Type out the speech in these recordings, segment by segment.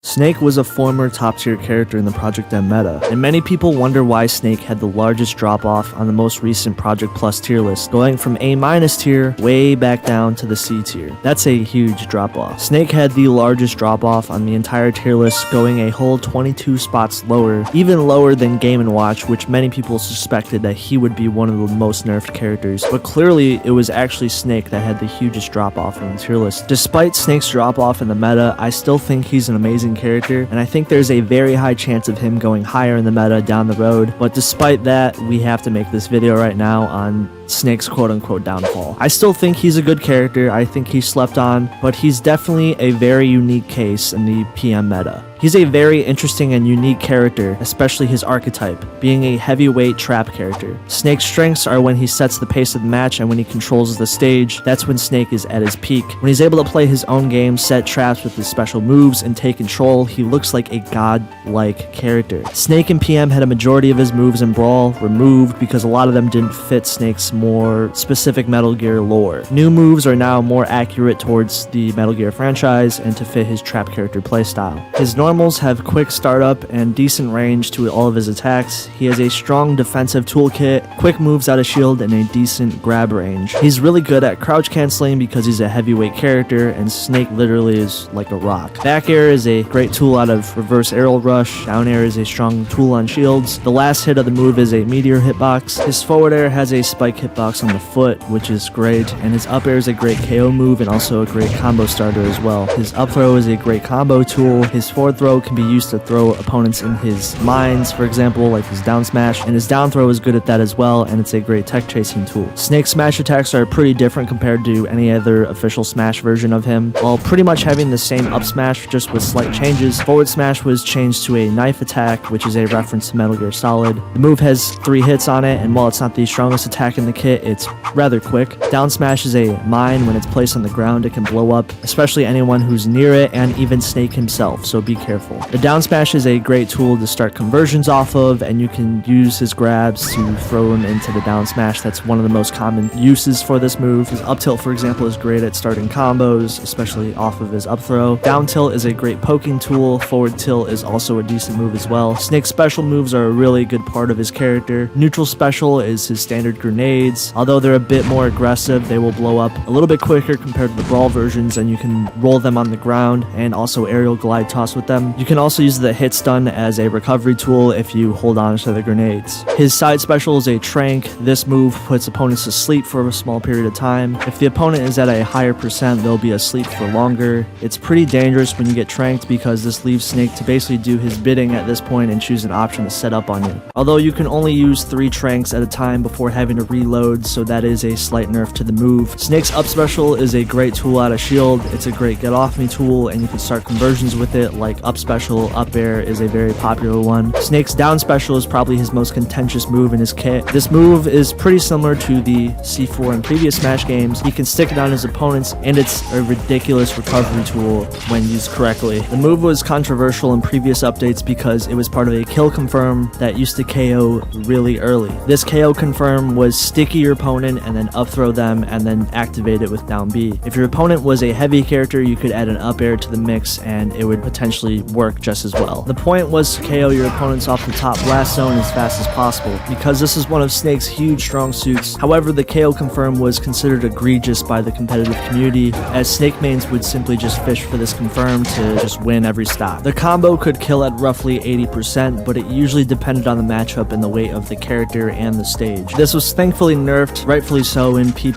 Snake was a former top-tier character in the Project M meta, and many people wonder why Snake had the largest drop-off on the most recent Project Plus tier list, going from A- tier way back down to the C tier. That's a huge drop-off. Snake had the largest drop-off on the entire tier list, going a whole 22 spots lower, even lower than Game&Watch, which many people suspected that he would be one of the most nerfed characters, but clearly it was actually Snake that had the hugest drop-off on the tier list. Despite Snake's drop-off in the meta, I still think he's an amazing character, and I think there's a very high chance of him going higher in the meta down the road, but despite that, we have to make this video right now on Snake's quote-unquote downfall. I still think he's a good character, I think he's slept on, but he's definitely a very unique case in the PM meta. He's a very interesting and unique character, especially his archetype, being a heavyweight trap character. Snake's strengths are when he sets the pace of the match and when he controls the stage. That's when Snake is at his peak. When he's able to play his own game, set traps with his special moves, and take control, he looks like a god-like character. Snake in PM had a majority of his moves in Brawl removed because a lot of them didn't fit Snake's more specific Metal Gear lore. New moves are now more accurate towards the Metal Gear franchise and to fit his trap character playstyle. His normals have quick startup and decent range to all of his attacks. He has a strong defensive toolkit, quick moves out of shield, and a decent grab range. He's really good at crouch canceling because he's a heavyweight character, and Snake literally is like a rock. Back air is a great tool out of reverse aerial rush. Down air is a strong tool on shields. The last hit of the move is a meteor hitbox. His forward air has a spike hitbox on the foot, which is great, and his up air is a great KO move and also a great combo starter as well. His up throw is a great combo tool. His forward throw can be used to throw opponents in his mines, for example, like his down smash, and his down throw is good at that as well, and it's a great tech chasing tool. Snake's smash attacks are pretty different compared to any other official smash version of him. While pretty much having the same up smash just with slight changes, forward smash was changed to a knife attack, which is a reference to Metal Gear Solid. The move has 3 hits on it, and while it's not the strongest attack in the kit, it's rather quick. Down smash is a mine. When it's placed on the ground, it can blow up, especially anyone who's near it, and even Snake himself, so be careful. The down smash is a great tool to start conversions off of, and you can use his grabs to throw him into the down smash. That's one of the most common uses for this move. His up tilt, for example, is great at starting combos, especially off of his up throw. Down tilt is a great poking tool. Forward tilt is also a decent move as well. Snake's special moves are a really good part of his character. Neutral special is his standard grenades. Although they're a bit more aggressive, they will blow up a little bit quicker compared to the Brawl versions, and you can roll them on the ground and also aerial glide toss with them. You can also use the hit stun as a recovery tool if you hold on to the grenades. His side special is a trank. This move puts opponents to sleep for a small period of time. If the opponent is at a higher percent, they'll be asleep for longer. It's pretty dangerous when you get tranked because this leaves Snake to basically do his bidding at this point and choose an option to set up on you. Although you can only use 3 tranks at a time before having to reload, so that is a slight nerf to the move. Snake's up special is a great tool out of shield. It's a great get off me tool, and you can start conversions with it, like up special. Up air is a very popular one. Snake's down special is probably his most contentious move in his kit. This move is pretty similar to the C4 in previous Smash games. He can stick it on his opponents, and it's a ridiculous recovery tool when used correctly. The move was controversial in previous updates because it was part of a kill confirm that used to KO really early. This KO confirm was sticky your opponent and then up throw them and then activate it with down B. If your opponent was a heavy character, you could add an up air to the mix and it would potentially work just as well. The point was to KO your opponents off the top blast zone as fast as possible, because this is one of Snake's huge strong suits. However, the KO confirm was considered egregious by the competitive community, as Snake mains would simply just fish for this confirm to just win every stock. The combo could kill at roughly 80%, but it usually depended on the matchup and the weight of the character and the stage. This was thankfully nerfed, rightfully so, in P+,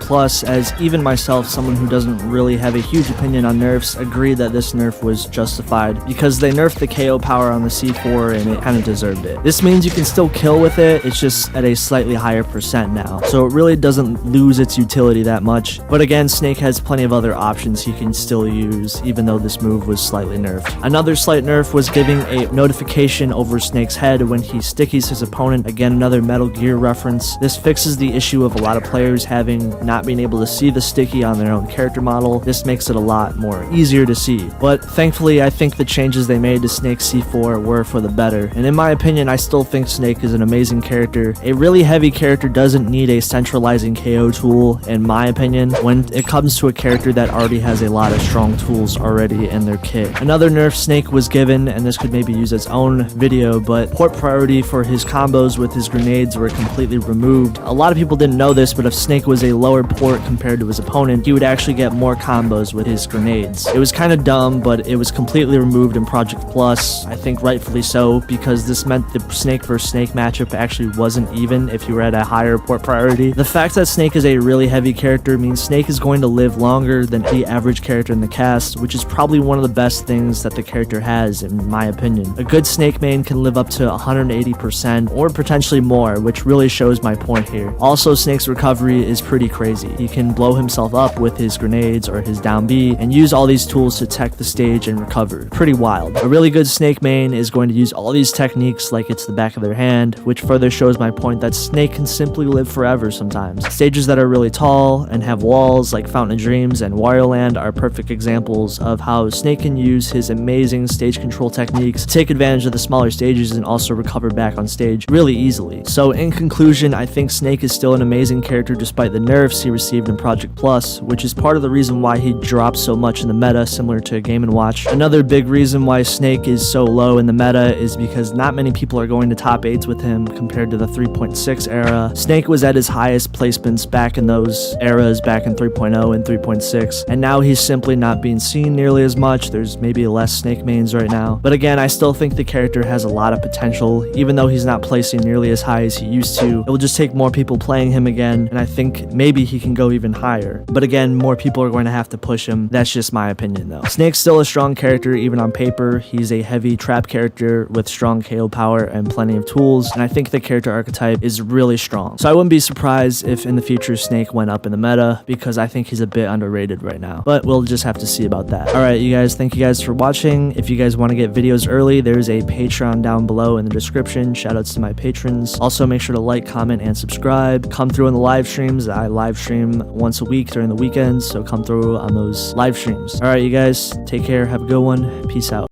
as even myself, someone who doesn't really have a huge opinion on nerfs, agreed that this nerf was justified, because they nerfed the KO power on the C4 and it kind of deserved it. This means you can still kill with it, it's just at a slightly higher percent now, so it really doesn't lose its utility that much. But again, Snake has plenty of other options he can still use, even though this move was slightly nerfed. Another slight nerf was giving a notification over Snake's head when he stickies his opponent. Again, another Metal Gear reference. This fixes the issue of a lot of players not being able to see the sticky on their own character model. This makes it a lot more easier to see. But thankfully, I think the changes changes they made to Snake C4 were for the better, and in my opinion, I still think Snake is an amazing character. A really heavy character doesn't need a centralizing KO tool, in my opinion, when it comes to a character that already has a lot of strong tools already in their kit. Another nerf Snake was given, and this could maybe use its own video, but port priority for his combos with his grenades were completely removed. A lot of people didn't know this, but if Snake was a lower port compared to his opponent, he would actually get more combos with his grenades. It was kind of dumb, but it was completely removed in Project Plus. I think rightfully so, because this meant the Snake vs Snake matchup actually wasn't even if you were at a higher port priority. The fact that Snake is a really heavy character means Snake is going to live longer than the average character in the cast, which is probably one of the best things that the character has, in my opinion. A good Snake main can live up to 180% or potentially more, which really shows my point here. Also, Snake's recovery is pretty crazy. He can blow himself up with his grenades or his down B and use all these tools to tech the stage and recover. Pretty wild. A really good Snake main is going to use all these techniques like it's the back of their hand, which further shows my point that Snake can simply live forever sometimes. Stages that are really tall and have walls like Fountain of Dreams and Wario Land are perfect examples of how Snake can use his amazing stage control techniques to take advantage of the smaller stages and also recover back on stage really easily. So in conclusion, I think Snake is still an amazing character despite the nerfs he received in Project Plus, which is part of the reason why he dropped so much in the meta, similar to Game&Watch. Another big reason why Snake is so low in the meta is because not many people are going to top 8s with him compared to the 3.6 era. Snake was at his highest placements back in those eras, back in 3.0 and 3.6, and now he's simply not being seen nearly as much. There's maybe less Snake mains right now, but again, I still think the character has a lot of potential, even though he's not placing nearly as high as he used to. It will just take more people playing him again, and I think maybe he can go even higher, but again, more people are going to have to push him. That's just my opinion though. Snake's still a strong character even on paper. He's a heavy trap character with strong KO power and plenty of tools, and I think the character archetype is really strong. So I wouldn't be surprised if in the future Snake went up in the meta, because I think he's a bit underrated right now, but we'll just have to see about that. Alright you guys, thank you guys for watching. If you guys want to get videos early, there's a Patreon down below in the description. Shoutouts to my patrons. Also make sure to like, comment, and subscribe. Come through in the live streams. I live stream once a week during the weekends, so come through on those live streams. Alright you guys, take care, have a good one, peace out.